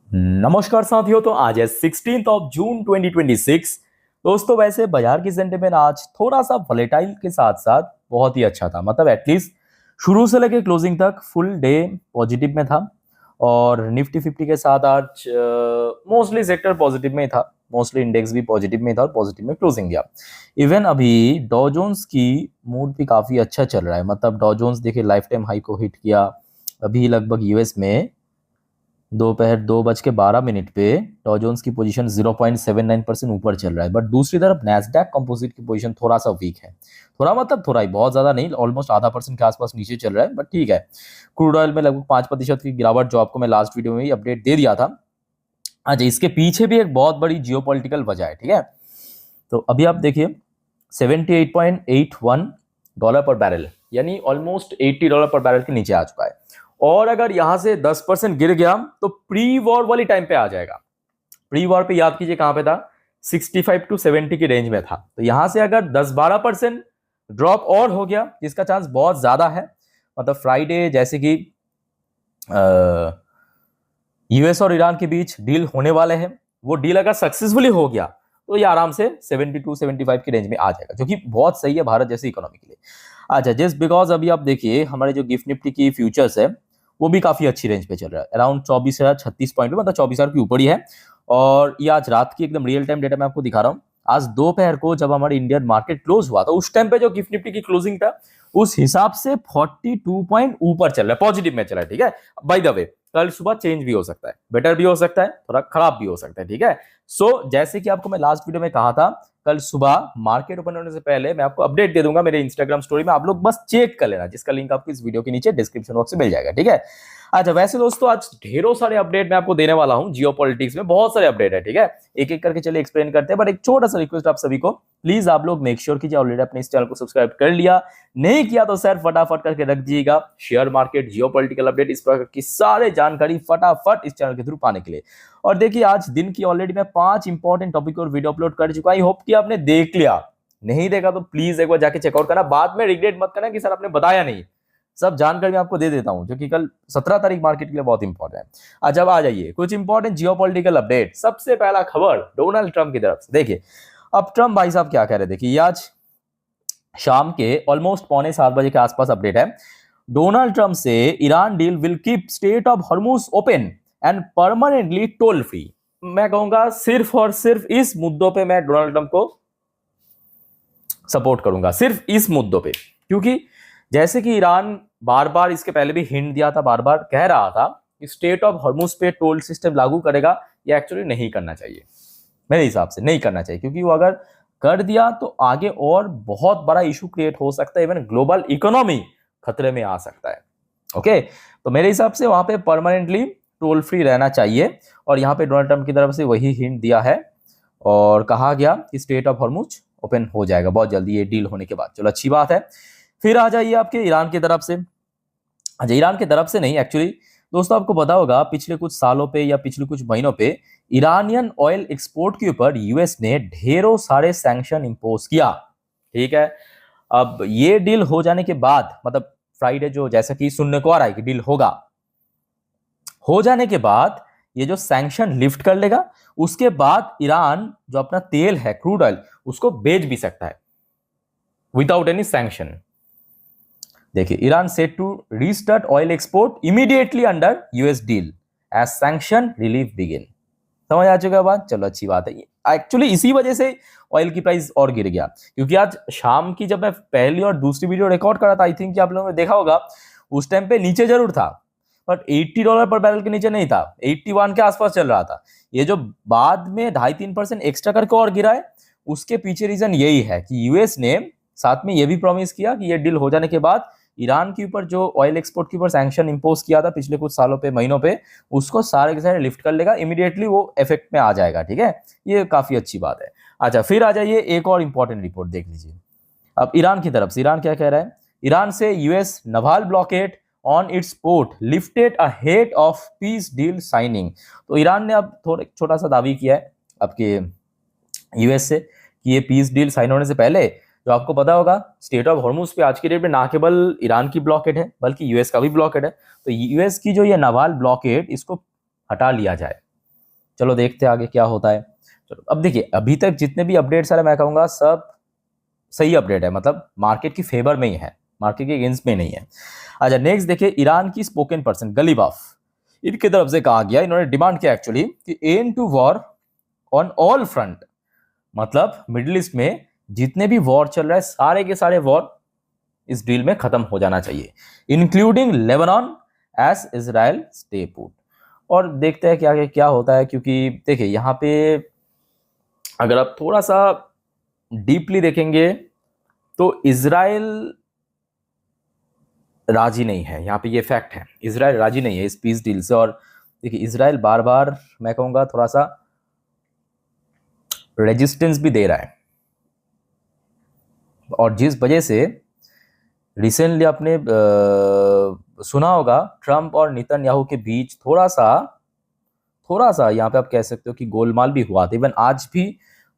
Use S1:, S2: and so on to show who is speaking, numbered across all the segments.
S1: नमस्कार साथियों। तो आज है 16 ऑफ जून 2026। दोस्तों वैसे बाजार की सेंटिमेंट आज थोड़ा सा वॉलेटाइल के साथ साथ बहुत ही अच्छा था। मतलब एटलीस्ट शुरू से लेकर क्लोजिंग तक फुल डे पॉजिटिव में था। और निफ्टी 50 के साथ आज मोस्टली सेक्टर पॉजिटिव में ही था। मोस्टली इंडेक्स भी पॉजिटिव में था और पॉजिटिव में क्लोजिंग गया। इवन अभी डॉ जोन्स की मूड भी काफी अच्छा चल रहा है। मतलब डॉ जोन्स देखिए लाइफ टाइम हाई को हिट किया। अभी लगभग यूएस में दोपहर 2:12 पे डॉ जोन्स की पोजीशन 0.79% ऊपर चल रहा है। बट दूसरी तरफ नैस्डैक कंपोजिट की पोजीशन थोड़ा सा वीक है। थोड़ा मतलब थोड़ा ही, बहुत ज्यादा नहीं, ऑलमोस्ट आधा परसेंट के आसपास नीचे चल रहा है। बट ठीक है। क्रूड ऑयल में लगभग 5% की गिरावट, जो आपको मैं लास्ट वीडियो में ही अपडेट दे दिया था। अच्छा, इसके पीछे भी एक बहुत बड़ी जियोपॉलिटिकल वजह है। ठीक है, तो अभी आप देखिए $78.81 पर बैरल, यानी ऑलमोस्ट $80 पर बैरल के नीचे आ चुका है। और अगर यहां से 10% गिर गया तो प्री वॉर वाली टाइम पे आ जाएगा। प्री वॉर पे याद कीजिए कहां पे था, 65 to 70 की रेंज में था। तो यहां से अगर 10-12% ड्रॉप और हो गया, जिसका चांस बहुत ज्यादा है, मतलब फ्राइडे जैसे कि यूएस और ईरान के बीच डील होने वाले हैं, वो डील अगर सक्सेसफुली हो गया तो ये आराम से 72-75 की रेंज में आ जाएगा, जो कि बहुत सही है भारत जैसी इकोनॉमी के लिए। अच्छा, जस्ट बिकॉज अभी आप देखिए हमारे जो गिफ्ट निफ्टी की फ्यूचर्स है वो भी काफी अच्छी रेंज पे चल रहा है। अराउंड 24,036 पॉइंट पे, मतलब 24,000 के ऊपर ही है। और ये आज रात की एकदम रियल टाइम डेटा मैं आपको दिखा रहा हूँ। आज दोपहर को जब हमारी इंडियन मार्केट क्लोज हुआ, तो उस टाइम पे जो गिफ्ट निफ्टी की क्लोजिंग था उस हिसाब से 42 पॉइंट ऊपर चल रहा है, पॉजिटिव में चल रहा है। ठीक है, बाय द वे कल सुबह चेंज भी हो सकता है, बेटर भी हो सकता है, थोड़ा खराब भी हो सकता है। ठीक है, जैसे कि आपको मैं लास्ट वीडियो में कहा था, कल सुबह मार्केट ओपन होने से पहले मैं आपको अपडेट दे दूंगा मेरे इंस्टाग्राम स्टोरी में। आप लोग बस चेक कर लेना, जिसका लिंक आपको इस वीडियो के नीचे डिस्क्रिप्शन बॉक्स में मिल जाएगा। ठीक है। अच्छा, वैसे दोस्तों आज ढेरों सारे अपडेट मैं आपको देने वाला हूं। जियोपॉलिटिक्स में बहुत सारे अपडेट है। ठीक है, एक एक करके चलिए एक्सप्लेन करते हैं। बट एक छोटा सा रिक्वेस्ट आप सभी को, प्लीज आप लोग मेक श्योर कीजिए ऑलरेडी अपने इस चैनल को सब्सक्राइब कर लिया, नहीं किया तो सर फटाफट करके रख दीजिएगा। शेयर मार्केट, जियोपॉलिटिकल अपडेट, इस प्रकार की सारे जानकारी फटाफट इस चैनल के थ्रू पाने के लिए। और देखिए आज दिन की ऑलरेडी मैं 5 इंपॉर्टेंट टॉपिक और वीडियो अपलोड कर चुका। आई होप कि आपने देख लिया। नहीं देखा तो प्लीज एक बार जाके चेकआउट करना, बाद में रिग्रेट मत करना कि सर आपने बताया नहीं। सब जानकारी मैं आपको दे देता हूं, जो कि कल 17 तारीख मार्केट के लिए बहुत इंपॉर्टेंट है। आज अब आ जाइए कुछ इंपॉर्टेंट जियोपॉलिटिकल अपडेट। सबसे पहला खबर डोनाल्ड ट्रंप की तरफ से। देखिए अब ट्रंप भाई साहब क्या कह रहे, देखिए आज शाम के ऑलमोस्ट 6:45 के आसपास अपडेट है। डोनाल्ड ट्रंप से Iran deal will keep state of Hormuz open and permanently toll free. मैं कहूंगा सिर्फ और सिर्फ इस मुद्दों पे मैं डोनाल्ड ट्रंप को सपोर्ट करूंगा, सिर्फ इस मुद्दों पे। क्योंकि जैसे कि ईरान बार बार इसके पहले भी हिंट दिया था, बार बार कह रहा था कि स्टेट ऑफ हॉर्मुज पे टोल सिस्टम लागू करेगा, ये एक्चुअली नहीं करना चाहिए। मेरे हिसाब से नहीं करना चाहिए, क्योंकि वो अगर कर दिया तो आगे और बहुत बड़ा इशू क्रिएट हो सकता है। इवन ग्लोबल इकोनॉमी खतरे में आ सकता है। ओके, तो मेरे हिसाब से वहां पे परमानेंटली टोल फ्री रहना चाहिए। और यहाँ पे डोनाल्ड ट्रंप की तरफ से वही हिंट दिया है और कहा गया कि स्टेट ऑफ हॉर्मुज ओपन हो जाएगा बहुत जल्दी ये डील होने के बाद। चलो अच्छी बात है। फिर आ जाइए आपके ईरान की तरफ से। अच्छा, ईरान की तरफ से नहीं, एक्चुअली दोस्तों आपको पता होगा पिछले कुछ सालों पे या पिछले कुछ महीनों पे ईरानियन ऑयल एक्सपोर्ट के ऊपर यूएस ने ढेरों सारे सैंक्शन इंपोज किया। ठीक है, अब ये डील हो जाने के बाद, मतलब फ्राइडे जो जैसा कि सुनने को आ रहा है कि डील होगा, हो जाने के बाद ये जो सैंक्शन लिफ्ट कर लेगा, उसके बाद ईरान जो अपना तेल है, क्रूड ऑयल, उसको बेच भी सकता है विदाउट एनी सैंक्शन। देखिए Iran set to restart oil export immediately under US deal as sanction relief begin. समझ आ चुका बात? चलो अच्छी बात है। एक्चुअली इसी वजह से ऑयल की प्राइस और गिर गया, क्योंकि आज शाम की जब मैं पहली और दूसरी वीडियो रिकॉर्ड करा था, आई थिंक कि आप लोगों ने देखा होगा, उस टाइम पे नीचे जरूर था बट $80 पर बैरल के नीचे नहीं था, 81 के आसपास चल रहा था। ये जो बाद में 2.5-3% एक्स्ट्रा करके और गिरा है, उसके पीछे रीजन यही है कि यूएस ने साथ में ये भी प्रॉमिस किया कि ये डील हो जाने के बाद ईरान के ऊपर जो ऑयल एक्सपोर्ट के ऊपर सैंक्शन इंपोज किया था पिछले कुछ सालों पे, महीनों पे, उसको सारे के सारे लिफ्ट कर लेगा, इमीडिएटली वो इफेक्ट में आ जाएगा। ठीक है, ये काफी अच्छी बात है। अच्छा, फिर आ जाइए एक और इंपॉर्टेंट रिपोर्ट देख लीजिए। अब ईरान की तरफ से, ईरान क्या कह रहा है, ईरान से US Nawal blockade on it's port lifted ahead of peace deal signing. तो ईरान ने अब थोड़ा छोटा सा दावी किया है आपके यूएस से कि ये पीस डील साइन होने से पहले, जो आपको पता होगा स्टेट ऑफ हॉर्मुज पे आज की डेट में ना केवल ईरान की ब्लॉकेड है बल्कि यूएस का भी ब्लॉकेड है। तो यूएस की जो ये नवाल ब्लॉकेड, इसको हटा लिया जाए। चलो देखते हैं आगे क्या होता है। चलो अब देखिए, अभी तक जितने भी अपडेट्स आ रहे, मैं कहूँगा सब सही अपडेट है, मतलब मार्केट की फेवर में ही है, मार्केट के अगेंस्ट में नहीं है। अच्छा नेक्स्ट देखिए, ईरान की स्पोकन पर्सन गलीबाफ, इनकी तरफ से कहा गया, इन्होंने डिमांड किया एक्चुअली कि end to war on all front, मतलब मिडिल ईस्ट में जितने भी वॉर चल रहा है सारे के सारे वॉर इस डील में खत्म हो जाना चाहिए, including Lebanon as Israel stay put. और देखते हैं क्या क्या होता है, क्योंकि देखिए यहाँ पे अगर आप थोड़ा सा डीपली देखेंगे तो इजराइल राजी नहीं है, यहाँ पे ये फैक्ट है, इजराइल राजी नहीं है इस पीस डील से। और देखिए इजराइल बार बार मैं कहूँगा थोड़ा सा रेजिस्टेंस भी दे रहा है, और जिस वजह से रिसेंटली आपने सुना होगा ट्रम्प और नेतन्याहू के बीच थोड़ा सा यहाँ पे आप कह सकते हो कि गोलमाल भी हुआ था। इवन आज भी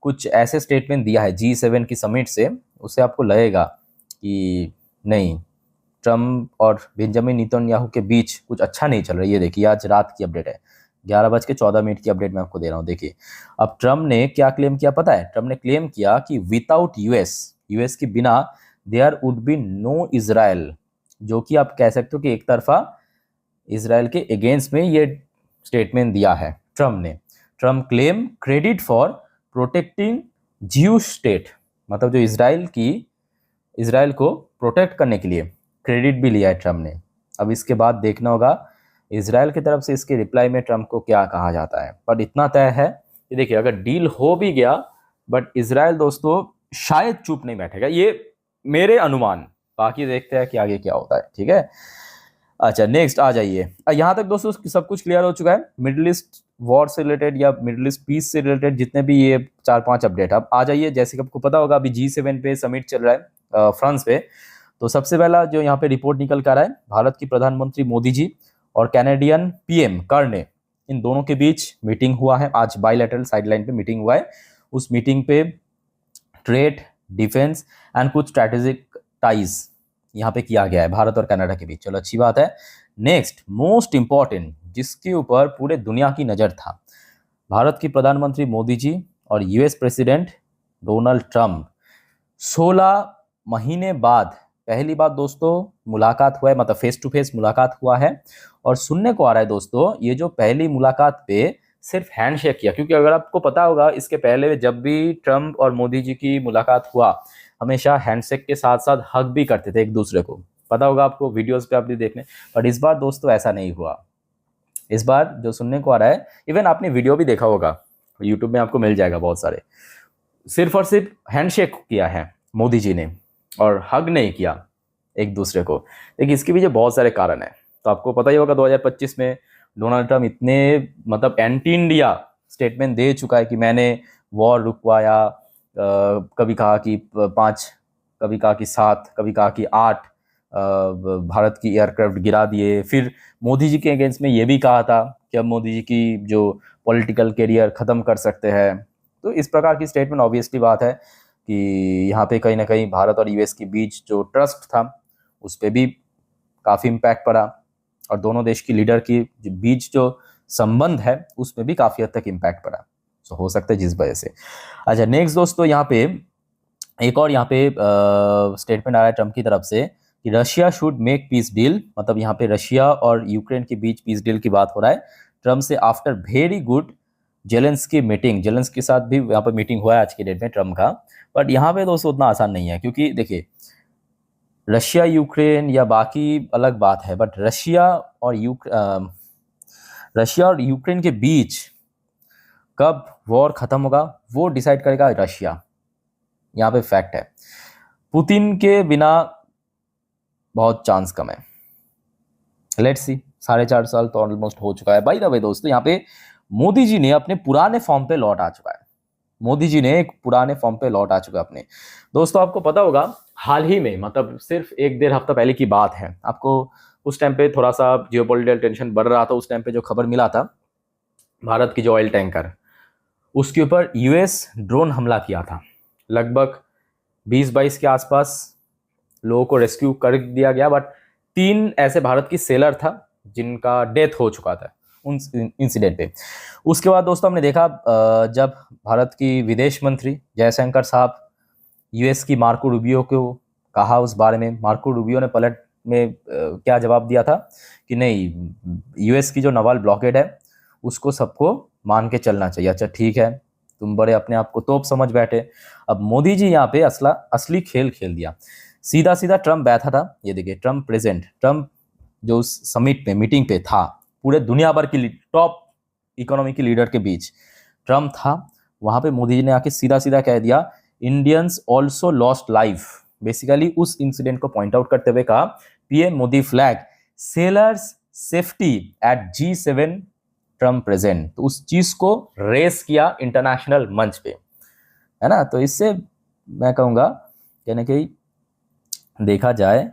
S1: कुछ ऐसे स्टेटमेंट दिया है G7 की समिट से, उससे आपको लगेगा कि नहीं, ट्रम्प और बेंजामिन नेतन्याहू के बीच कुछ अच्छा नहीं चल रहा है। ये देखिए आज रात की अपडेट है, 11:14 की अपडेट मैं आपको दे रहा हूँ। देखिए अब ट्रम्प ने क्या क्लेम किया पता है, ट्रम्प ने क्लेम किया कि विदाउट यूएस के बिना there would be no Israel, जो कि आप कह सकते हो कि एक तरफा इजराइल के अगेंस्ट में ये स्टेटमेंट दिया है ट्रम्प ने। Trump claim credit for protecting Jews state, मतलब जो इजराइल को प्रोटेक्ट करने के लिए क्रेडिट भी लिया है ट्रम्प ने। अब इसके बाद देखना होगा इजराइल की तरफ से इसके रिप्लाई में ट्रम्प को क्या कहा जाता है। पर इतना तय है कि देखिए अगर डील हो भी गया, बट इजराइल दोस्तों शायद चुप नहीं बैठेगा, ये मेरे अनुमान, बाकी देखते हैं कि आगे क्या होता है। ठीक है, अच्छा नेक्स्ट आ जाइए। यहाँ तक दोस्तों सब कुछ क्लियर हो चुका है, मिडिल ईस्ट वॉर से रिलेटेड या मिडिल ईस्ट पीस से रिलेटेड जितने भी ये 4-5 अपडेट। अब आ जाइए, जैसे कि आपको पता होगा अभी G7 पे समिट चल रहा है फ्रांस पे, तो सबसे पहला जो यहाँ पे रिपोर्ट निकल कर रहा है, भारत की प्रधानमंत्री मोदी जी और कैनेडियन PM कार्ने, इन दोनों के बीच मीटिंग हुआ है आज, बायलैटरल साइडलाइन पे मीटिंग हुआ है। उस मीटिंग पे ट्रेड, डिफेंस एंड कुछ स्ट्रैटेजिक टाइज यहाँ पे किया गया है भारत और कनाडा के बीच। चलो अच्छी बात है। नेक्स्ट मोस्ट इंपॉर्टेंट, जिसके ऊपर पूरे दुनिया की नज़र था, भारत की प्रधानमंत्री मोदी जी और US प्रेसिडेंट डोनाल्ड ट्रम्प 16 महीने बाद पहली बार दोस्तों मुलाकात हुआ है, मतलब फेस टू फेस मुलाकात हुआ है। और सुनने को आ रहा है दोस्तों ये जो पहली मुलाकात पे सिर्फ हैंडशेक किया, क्योंकि अगर आपको पता होगा इसके पहले जब भी ट्रम्प और मोदी जी की मुलाकात हुआ हमेशा हैंडशेक के साथ साथ हग भी करते थे एक दूसरे को, पता होगा आपको, वीडियोस पे आप भी देखने। पर इस बार दोस्तों ऐसा नहीं हुआ। इस बार जो सुनने को आ रहा है, इवन आपने वीडियो भी देखा होगा यूट्यूब में, आपको मिल जाएगा बहुत सारे, सिर्फ और सिर्फ हैंडशेक किया है मोदी जी ने और हग नहीं किया एक दूसरे को। देखिए इसके पीछे बहुत सारे कारण हैं, तो आपको पता ही होगा 2025 में डोनाल्ड ट्रम्प इतने मतलब एंटी इंडिया स्टेटमेंट दे चुका है कि मैंने वॉर रुकवाया, कभी कहा कि 5, कभी कहा कि 7, कभी कहा कि 8 भारत की एयरक्राफ्ट गिरा दिए। फिर मोदी जी के अगेंस्ट में ये भी कहा था कि अब मोदी जी की जो पॉलिटिकल करियर ख़त्म कर सकते हैं। तो इस प्रकार की स्टेटमेंट ऑब्वियसली बात है कि यहाँ पे कहीं ना कहीं भारत और US के बीच जो ट्रस्ट था उस पर भी काफ़ी इम्पैक्ट पड़ा, और दोनों देश की लीडर की बीच जो संबंध है उसमें भी काफ़ी हद तक इम्पैक्ट पड़ा, तो हो सकता है जिस वजह से। अच्छा नेक्स्ट दोस्तों, यहाँ पे एक और यहाँ पे स्टेटमेंट आ रहा है ट्रम्प की तरफ से कि Russia should make peace deal, मतलब यहाँ पे रशिया और यूक्रेन के बीच पीस डील की बात हो रहा है ट्रम्प से after very good Zelensky meeting. Zelensky के साथ भी यहाँ पर मीटिंग हुआ है आज की डेट में ट्रम्प का। बट यहाँ पे दोस्तों उतना आसान नहीं है, क्योंकि देखिए रशिया यूक्रेन या बाकी अलग बात है, बट रशिया और यूक्रेन के बीच कब वॉर खत्म होगा वो डिसाइड करेगा रशिया, यहाँ पे फैक्ट है। पुतिन के बिना बहुत चांस कम है। लेट्स सी, 4.5 साल तो ऑलमोस्ट हो चुका है। बाय द वे दोस्तों, यहाँ पे मोदी जी ने अपने पुराने फॉर्म पे लौट आ चुका है। मोदी जी ने एक पुराने फॉर्म पे लौट आ चुका है अपने। दोस्तों आपको पता होगा हाल ही में, मतलब सिर्फ 1-1.5 हफ्ता पहले की बात है, आपको उस टाइम पे थोड़ा सा जियोपॉलिटिकल टेंशन बढ़ रहा था। उस टाइम पे जो खबर मिला था, भारत की जो ऑयल टैंकर, उसके ऊपर US ड्रोन हमला किया था। लगभग 20-22 के आसपास लोगों को रेस्क्यू कर दिया गया, बट 3 ऐसे भारत की सेलर था जिनका डेथ हो चुका था। उन इंसिडेंट पे। उसके बाद दोस्तों हमने देखा जब भारत की विदेश मंत्री जयशंकर साहब यूएस की मार्को रूबियो को कहा उस बारे में, मार्को रूबियो ने पलट में क्या जवाब दिया था कि नहीं, यूएस की जो नावल ब्लॉकेड है उसको सबको मान के चलना चाहिए। अच्छा ठीक है, तुम बड़े अपने आप को तोप समझ बैठे। अब मोदी जी यहाँ पे असली खेल खेल दिया। सीधा सीधा ट्रम्प बैठा था, ये देखिए ट्रम्प प्रेजेंट, ट्रम्प जो उस समिट पे मीटिंग पे था, पूरे दुनिया भर की टॉप इकोनॉमी की लीडर के बीच ट्रम्प था। वहां पे मोदी जी ने आके सीधा सीधा कह दिया Indians also lost life. Basically उस इंसिडेंट को पॉइंट आउट करते हुए कहा PM Modi flag sellers safety eight G7 Trump present. तो उस चीज को रेस किया इंटरनेशनल मंच पे, है ना। तो इससे मैं कहूंगा यानी कि देखा जाए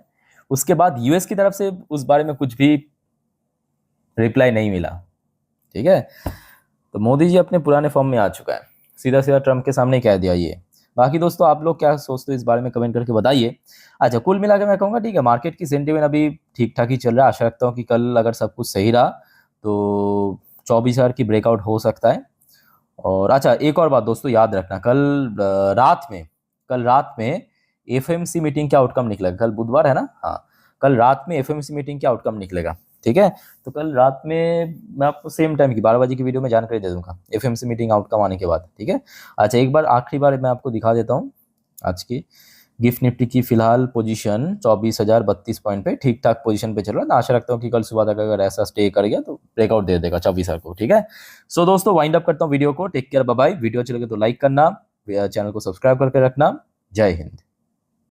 S1: उसके बाद यूएस की तरफ से उस बारे में कुछ भी रिप्लाई नहीं मिला, ठीक है। तो मोदी जी अपने पुराने फॉर्म में आ चुका है, सीधा सीधा ट्रम्प के सामने कह दिया ये। बाकी दोस्तों आप लोग क्या सोचते हो इस बारे में कमेंट करके बताइए। अच्छा कुल मिला के मैं कहूँगा ठीक है, मार्केट की सेंटीमेंट अभी ठीक ठाक ही चल रहा है। आशा रखता हूँ कि कल अगर सब कुछ सही रहा तो 24,000 की ब्रेकआउट हो सकता है। और अच्छा एक और बात दोस्तों याद रखना, कल रात में एफएमसी मीटिंग का आउटकम निकलेगा। कल बुधवार है ना, हाँ, कल रात में एफएमसी मीटिंग का आउटकम निकलेगा, ठीक है। तो कल रात में मैं आपको सेम टाइम की 12 बजे की वीडियो में जानकारी दे दूंगा एफएमसी मीटिंग आउटकम आने के बाद, ठीक है। अच्छा एक बार आखिरी बार मैं आपको दिखा देता हूँ आज की गिफ्ट निफ्टी की फिलहाल पोजीशन 24,032 पॉइंट पे ठीक ठाक पोजीशन पे चल रहा है। आशा रखता हूँ कि कल सुबह तक अगर ऐसा स्टे कर गया तो ब्रेकआउट दे देगा 24,000 को, ठीक है। सो दोस्तों वाइंड अप करता हूँ वीडियो को। Take care, bye bye. Video अच्छी लगे तो लाइक करना, चैनल को सब्सक्राइब करके रखना। जय हिंद।